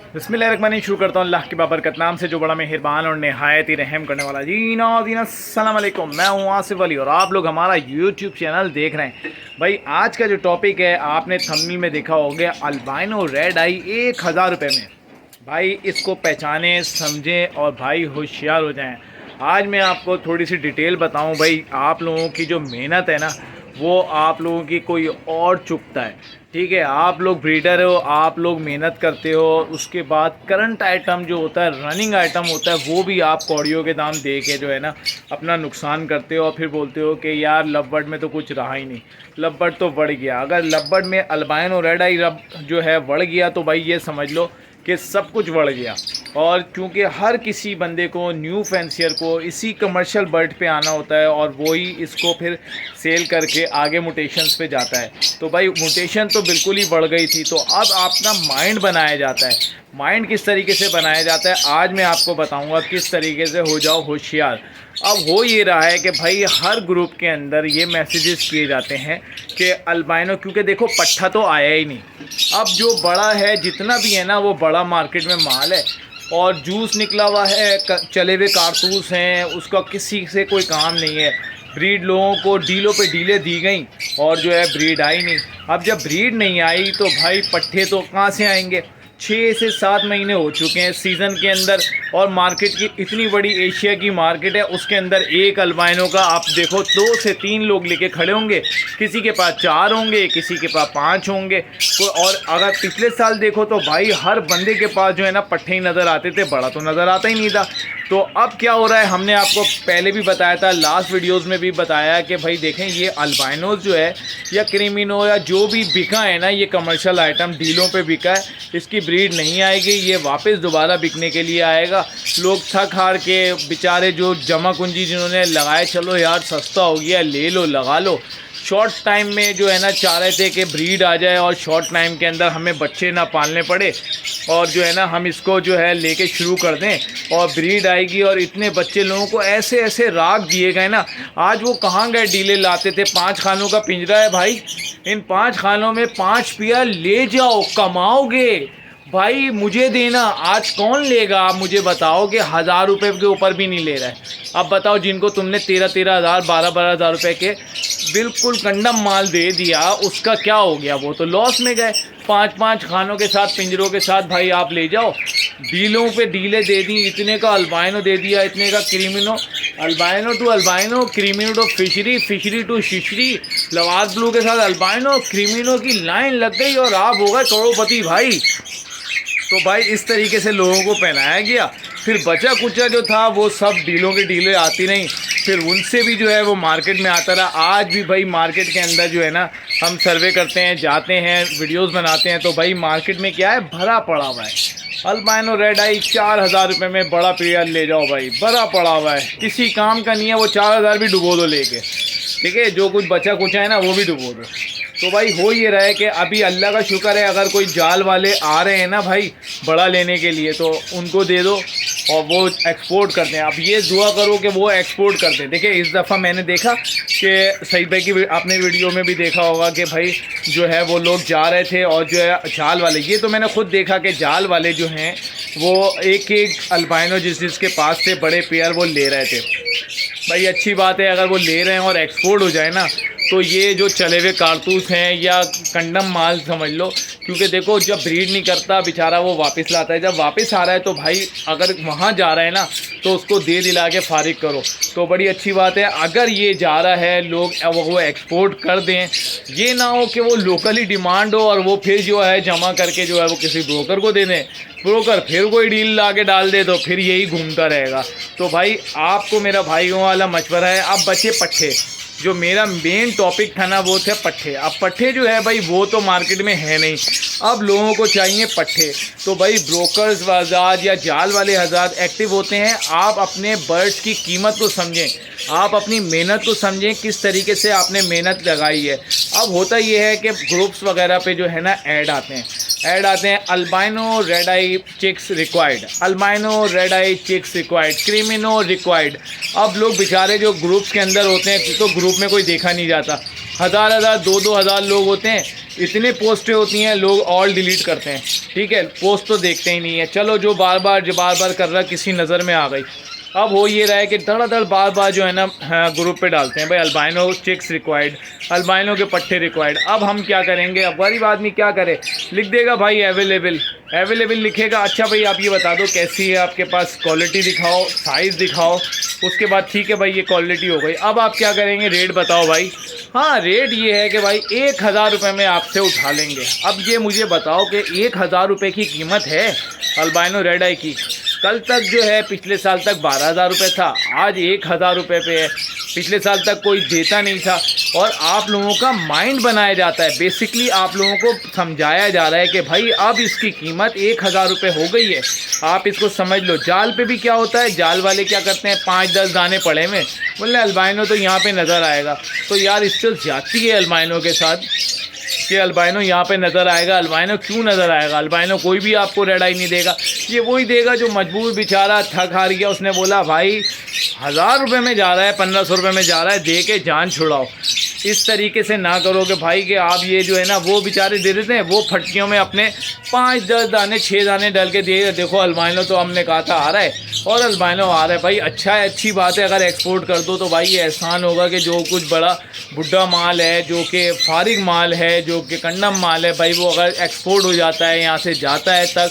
बिस्मिल्लाहिर्रहमानिर्रहीम। शुरू करता हूँ अल्लाह की बाबरकत नाम से जो बड़ा मेहरबान और नहायत ही रहम करने वाला। जी नाज़रीन अस्सलाम वालेकुम, मैं हूँ आसिफ अली और आप लोग हमारा यूट्यूब चैनल देख रहे हैं। भाई आज का जो टॉपिक है आपने थंबनेल में देखा होगा, अल्बाइनो रेड आई 1000 रुपये में। भाई इसको पहचानें, समझें और भाई होशियार हो जाएं। आज मैं आपको थोड़ी सी डिटेल बताऊं। भाई आप लोगों की जो मेहनत है ना, वो आप लोगों की कोई और चुकता है। ठीक है, आप लोग ब्रीडर हो, आप लोग मेहनत करते हो, उसके बाद करंट आइटम जो होता है, रनिंग आइटम होता है, वो भी आप कौड़ियों के दाम दे के जो है ना अपना नुकसान करते हो और फिर बोलते हो कि यार लवबर्ड में तो कुछ रहा ही नहीं, लवबर्ड तो बढ़ गया। अगर लवबर्ड में अल्बाइनो रेड आई जो है बढ़ गया तो भाई ये समझ लो कि सब कुछ बढ़ गया। और क्योंकि हर किसी बंदे को, न्यू फैंसियर को इसी कमर्शियल बर्ड पे आना होता है और वही इसको फिर सेल करके आगे म्यूटेशंस पे जाता है। तो भाई म्यूटेशन तो बिल्कुल ही बढ़ गई थी, तो अब अपना माइंड बनाया जाता है। माइंड किस तरीके से बनाया जाता है आज मैं आपको बताऊंगा, किस तरीके से हो जाओ होशियार। अब हो ये रहा है कि भाई हर ग्रुप के अंदर ये मैसेजेस किए जाते हैं कि अल्बाइनो, क्योंकि देखो पट्ठा तो आया ही नहीं। अब जो बड़ा है, जितना भी है ना, वो बड़ा मार्केट में माल है और जूस निकला हुआ है, चले हुए कारतूस हैं, उसका किसी से कोई काम नहीं है। ब्रीड लोगों को डीलों पे डीलें दी गई और जो है ब्रीड आई नहीं। अब जब ब्रीड नहीं आई तो भाई पट्ठे तो कहाँ से आएंगे। 6 से 7 महीने हो चुके हैं सीज़न के अंदर और मार्केट की इतनी बड़ी एशिया की मार्केट है, उसके अंदर एक अल्बाइनो का आप देखो 2 से 3 लोग लेके खड़े होंगे। किसी के पास 4 होंगे, किसी के पास 5 होंगे। और अगर पिछले साल देखो तो भाई हर बंदे के पास जो है ना पट्ठे ही नज़र आते थे, बड़ा तो नज़र आता ही नहीं था। तो अब क्या हो रहा है, हमने आपको पहले भी बताया था, लास्ट वीडियोस में भी बताया कि भाई देखें ये अल्बाइनोज जो है या क्रीमिनो या जो भी बिका है ना, ये कमर्शियल आइटम डीलों पे बिका है, इसकी ब्रीड नहीं आएगी, ये वापस दोबारा बिकने के लिए आएगा। लोग थक हार के बेचारे जो जमा कुंजी जिन्होंने लगाए, चलो यार सस्ता हो गया ले लो लगा लो, शॉर्ट टाइम में जो है ना चाह रहे थे कि ब्रीड आ जाए और शॉर्ट टाइम के अंदर हमें बच्चे ना पालने पड़े और जो है ना हम इसको जो है लेके शुरू कर दें और ब्रीड आएगी। और इतने बच्चे लोगों को ऐसे ऐसे राग दिए गए ना। आज वो कहाँ गए, डीले लाते थे, 5 खानों का पिंजरा है भाई, इन 5 खानों में 5 पिया ले जाओ, कमाओगे भाई, मुझे देना। आज कौन लेगा आप मुझे बताओ कि 1000 रुपये के ऊपर भी नहीं ले रहा है। अब बताओ जिनको तुमने 13-13 हज़ार 12-12 हज़ार रुपये के बिल्कुल कंडम माल दे दिया, उसका क्या हो गया, वो तो लॉस में गए। 5-5 खानों के साथ, पिंजरों के साथ भाई आप ले जाओ। डीलों पे डीलें दे दी, इतने का अल्बाइनो दे दिया, इतने का क्रीमिनो, अल्बाइनो टू अल्बाइनो, क्रीमिनो टू फिशरी, फिशरी टू शिशरी, लवाज ब्लू के साथ अल्बाइनो, क्रीमिनो की लाइन लग गई और आप हो गए करोड़पति भाई। तो भाई इस तरीके से लोगों को पहनाया गया। फिर बचा कुचा जो था वो सब डीलों के डीलें आती नहीं, फिर उनसे भी जो है वो मार्केट में आता रहा। आज भी भाई मार्केट के अंदर जो है ना हम सर्वे करते हैं, जाते हैं, वीडियोस बनाते हैं, तो भाई मार्केट में क्या है, भरा पड़ा हुआ है। अल्बाइनो रेड आई 4000 रुपये में बड़ा पीरियड ले जाओ भाई, भरा पड़ा हुआ है, किसी काम का नहीं है। वो 4000 भी डुबो दो लेके, ठीक है, जो कुछ बचा कुचा है ना वो भी डुबो दो। तो भाई हो ये रहा है कि अभी अल्लाह का शुक्र है, अगर कोई जाल वाले आ रहे हैं ना भाई बड़ा लेने के लिए, तो उनको दे दो और वो एक्सपोर्ट करते हैं। अब ये दुआ करो कि वो एक्सपोर्ट करते हैं। देखिए इस दफ़ा मैंने देखा कि सईद भाई की आपने वीडियो में भी देखा होगा कि भाई जो है वो लोग जा रहे थे और जो है जाल वाले, ये तो मैंने खुद देखा कि जाल वाले जो हैं वो एक एक अल्बाइनो जिसके पास थे बड़े पेयर वो ले रहे थे। भाई अच्छी बात है, अगर वो ले रहे हैं और एक्सपोर्ट हो जाए ना, तो ये जो चले हुए कारतूस हैं या कंडम माल समझ लो। क्योंकि देखो जब ब्रीड नहीं करता बेचारा वो वापस लाता है, जब वापस आ रहा है तो भाई अगर वहाँ जा रहा है ना तो उसको दे दिला के फारिग करो, तो बड़ी अच्छी बात है। अगर ये जा रहा है लोग वो एक्सपोर्ट कर दें, ये ना हो कि वो लोकली डिमांड हो और वो फिर जो है जमा करके जो है वो किसी ब्रोकर को दे दें, ब्रोकर फिर कोई डील ला के डाल दे, तो फिर यही घूमता रहेगा। तो भाई आपको मेरा भाइयों वाला मशवरा है, अब बचे पट्ठे। जो मेरा मेन टॉपिक था ना वो थे पट्ठे। अब पट्ठे जो है भाई वो तो मार्केट में है नहीं, अब लोगों को चाहिए पट्ठे। तो भाई ब्रोकर्स बाजार या जाल वाले हज़ार एक्टिव होते हैं। आप अपने बर्ड्स की कीमत को समझें, आप अपनी मेहनत को समझें, किस तरीके से आपने मेहनत लगाई है। अब होता ये है कि ग्रुप्स वगैरह पे जो है ना ऐड आते हैं, ऐड आते हैं अल्बाइनो रेड आई चिक्स रिक्वायर्ड, अल्बाइनो रेड आई चिक्स रिक्वायर्ड, क्रीमिनो रिक्वायर्ड। अब लोग बेचारे जो ग्रुप्स के अंदर होते हैं, तो ग्रुप में कोई देखा नहीं जाता, हज़ार 2,000 लोग होते हैं, इतने पोस्टें होती हैं, लोग ऑल डिलीट करते हैं। ठीक है, पोस्ट तो देखते ही नहीं है। चलो जो बार बार कर रहा किसी नज़र में आ गई। अब हो ये रहा है कि धड़ाधड़ बार जो है ना ग्रुप पे डालते हैं भाई अल्बाइनो चिक्स रिक्वायर्ड, अल्बाइनो के पट्टे रिक्वायर्ड। अब हम क्या करेंगे, अब गरीब आदमी क्या करे, लिख देगा भाई अवेलेबल, अवेलेबल लिखेगा। अच्छा भाई आप ये बता दो कैसी है आपके पास, क्वालिटी दिखाओ, साइज़ दिखाओ, उसके बाद ठीक है भाई ये क्वालिटी हो गई। अब आप क्या करेंगे, रेट बताओ भाई। हाँ, रेट ये है कि भाई 1,000 रुपये में आपसे उठा लेंगे। अब ये मुझे बताओ कि 1,000 रुपये की कीमत है अल्बाइनो रेड आई की। कल तक जो है पिछले साल तक 12,000 रुपये था, आज 1,000 रुपये पे है। पिछले साल तक कोई देता नहीं था और आप लोगों का माइंड बनाया जाता है। बेसिकली आप लोगों को समझाया जा रहा है कि भाई अब इसकी कीमत 1,000 रुपये हो गई है, आप इसको समझ लो। जाल पे भी क्या होता है, जाल वाले क्या करते हैं, 5-10 दाने पड़े में बोले अल्बाइनो तो यहाँ पे नज़र आएगा। तो यार इससे ज्यादती है अल्बाइनो के साथ कि अल्बाइनो यहाँ पे नज़र आएगा। अल्बाइनो क्यों नज़र आएगा, अल्बाइनो कोई भी आपको रेड आई नहीं देगा। ये वही देगा जो मजबूर बेचारा थक हार गया, उसने बोला भाई 1,000 रुपये में जा रहा है, 1,500 रुपये में जा रहा है, दे के जान छुड़ाओ। इस तरीके से ना करोगे भाई कि आप ये जो है ना, वो बेचारे दे देते हैं, वो फटकियों में अपने 5-10 दाने 6 दाने डाल के दिए, देखो अल्बाइनो तो हमने कहा था आ रहा है और अल्बाइनो आ रहा है। भाई अच्छा है, अच्छी बात है, अगर एक्सपोर्ट कर दो तो भाई ये एहसान होगा कि जो कुछ बड़ा बुढ़ा माल है, जो कि फारिग माल है, जो कि कंडम माल है, भाई वो अगर एक्सपोर्ट हो जाता है, यहाँ से जाता है तक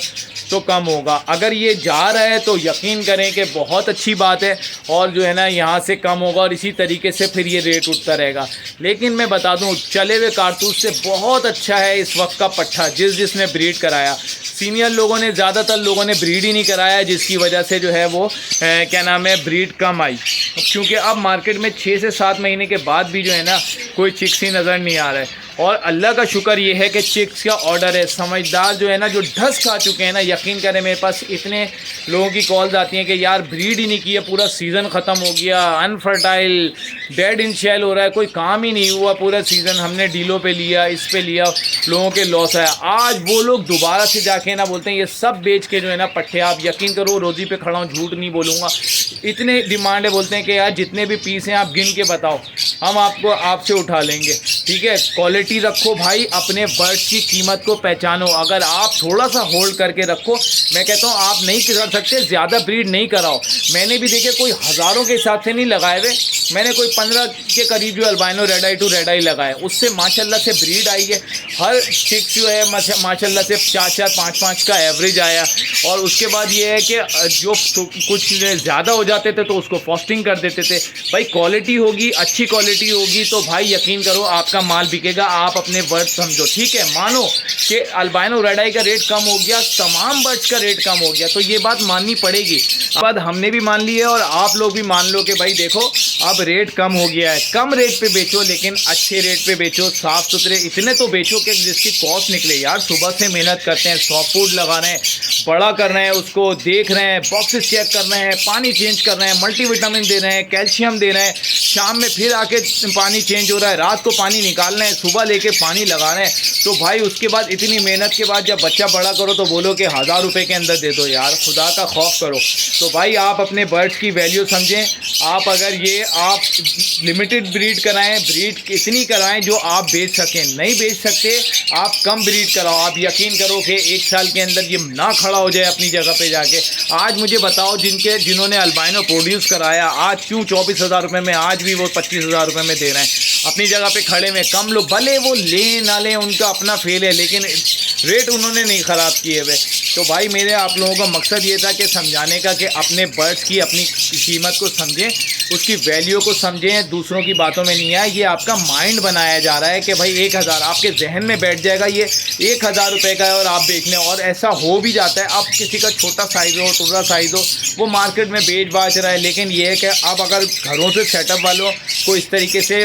तो कम होगा। अगर ये जा रहा है तो यकीन करें कि बहुत अच्छी बात है और जो है ना यहाँ से कम होगा और इसी तरीके से फिर ये रेट उठता रहेगा। लेकिन मैं बता दूं चले हुए कारतूस से बहुत अच्छा है इस वक्त का पट्ठा, जिसने ब्रीड कराया। सीनियर लोगों ने, ज़्यादातर लोगों ने ब्रीड ही नहीं कराया, जिसकी वजह से जो है वो क्या नाम है, ब्रीड कम आई। क्योंकि अब मार्केट में 6 से 7 महीने के बाद भी जो है ना कोई चिक्स ही नज़र नहीं आ रहा है। और अल्लाह का शुक्र ये है कि चिक्स का ऑर्डर है। समझदार जो है ना, जो ढस खा चुके हैं ना, यकीन करें मेरे पास इतने लोगों की कॉल्स आती हैं कि यार ब्रीड ही नहीं किया, पूरा सीज़न ख़त्म हो गया, अनफर्टाइल, डेड इन शेल हो रहा है, कोई काम ही नहीं हुआ पूरा सीज़न, हमने डीलों पे लिया, इस पे लिया, लोगों के लॉस आया। आज वो लोग दोबारा से जाके ना बोलते हैं ये सब बेच के जो है ना पट्टे, आप यकीन करो रोज़ी पे खड़ा हूँ, झूठ नहीं बोलूँगा, इतने डिमांड है। बोलते हैं कि यार जितने भी पीस हैं आप गिन के बताओ, हम आपको आपसे उठा लेंगे। ठीक है, क्वालिटी रखो भाई, अपने बर्ड्स की कीमत को पहचानो। अगर आप थोड़ा सा होल्ड करके रखो, मैं कहता हूँ आप नहीं कर सकते, ज़्यादा ब्रीड नहीं कराओ। मैंने भी देखे कोई हज़ारों के हिसाब से नहीं लगाए हुए, मैंने कोई 15 के करीब जो albino red eye to red eye लगाए, उससे माशाल्लाह से ब्रीड आई है। हर चिक्स जो है माशाल्लाह से 4-4, 5-5 का एवरेज आया। और उसके बाद ये है कि जो कुछ ज़्यादा हो जाते थे तो उसको फास्टिंग कर देते थे। भाई क्वालिटी होगी, अच्छी क्वालिटी होगी तो भाई यकीन करो आपका माल बिकेगा। आप अपने बर्ड समझो, ठीक है, मानो कि अल्बाइनो रेड आई का रेट कम हो गया, तमाम बर्ड्स का रेट कम हो गया, तो ये बात माननी पड़ेगी। बात हमने भी मान ली है और आप लोग भी मान लो कि भाई देखो अब रेट कम हो गया है, कम रेट पे बेचो लेकिन अच्छे रेट पे बेचो, साफ़ सुथरे इतने तो बेचो कि जिसकी कॉस्ट निकले। यार सुबह से मेहनत करते हैं, सॉफ्ट फूड लगा रहे हैं, बड़ा कर रहे हैं, उसको देख रहे हैं, बॉक्सेस चेक कर रहे हैं, पानी चेंज कर रहे हैं, मल्टीविटामिन दे रहे हैं, कैल्शियम दे रहे हैं, शाम में फिर आके पानी चेंज हो रहा है, रात को पानी निकाल रहे हैं, सुबह लेके पानी लगा रहे हैं। तो भाई उसके बाद इतनी मेहनत के बाद जब बच्चा बड़ा करो तो बोलो कि 1,000 रुपये के अंदर दे दो। यार खुदा का खौफ करो। तो भाई आप अपने बर्ड्स की वैल्यू समझें। आप अगर ये आप लिमिटेड ब्रीड कराएं, ब्रीड इतनी कराएं जो आप बेच सकें, नहीं बेच सकते आप कम ब्रीड कराओ। आप यकीन करो कि 1 साल के अंदर ये ना खड़ा हो जाए अपनी जगह पे जाके। आज मुझे बताओ जिन्होंने अल्बाइनो प्रोड्यूस कराया आज क्यों 24,000 रुपये में, आज भी वो 25,000 रुपये में दे रहे हैं अपनी जगह पे खड़े में। कम लोग भले वो लें ना लें, उनका अपना फेल है, लेकिन रेट उन्होंने नहीं ख़राब किए हुए। तो भाई मेरे आप लोगों का मकसद ये था कि समझाने का कि अपने बर्ड्स की अपनी कीमत को समझें, उसकी वैल्यू को समझें, दूसरों की बातों में नहीं आए। ये आपका माइंड बनाया जा रहा है कि भाई 1,000 आपके जहन में बैठ जाएगा ये 1,000 रुपये का है और आप बेच लें। और ऐसा हो भी जाता है। अब किसी का छोटा साइज़ हो, टुकड़ा साइज़ हो, वो मार्केट में बेच बाच रहा है। लेकिन ये है कि अब अगर घरों से सेटअप वालों को इस तरीके से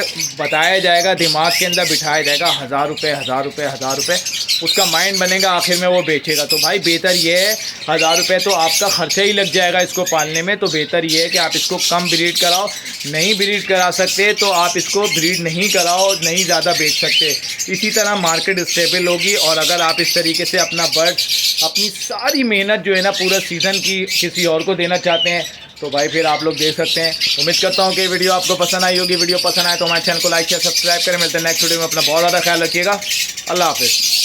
बताया जाएगा, दिमाग के अंदर बिठाया जाएगा 1000 रुपये 1000 रुपये 1000 रुपये, उसका माइंड बनेगा, आखिर में वो बेचेगा। तो भाई बेहतर ये है, 1000 रुपये तो आपका खर्चा ही लग जाएगा इसको पालने में, तो बेहतर ये है कि आप इसको कम ब्रीड कराओ। नहीं ब्रीड करा सकते तो आप इसको ब्रीड नहीं कराओ, नहीं ज़्यादा बेच सकते। इसी तरह मार्केट स्टेबल होगी। और अगर आप इस तरीके से अपना बर्ड, अपनी सारी मेहनत जो है ना पूरा सीज़न की किसी और को देना चाहते हैं तो भाई फिर आप लोग देख सकते हैं। उम्मीद करता हूँ कि वीडियो आपको पसंद आई होगी। वीडियो पसंद आए तो हमारे चैनल को लाइक शेयर सब्सक्राइब करें। मिलते हैं नेक्स्ट वीडियो में। अपना बहुत ज़्यादा ख्याल रखिएगा। अल्लाह हाफिज़।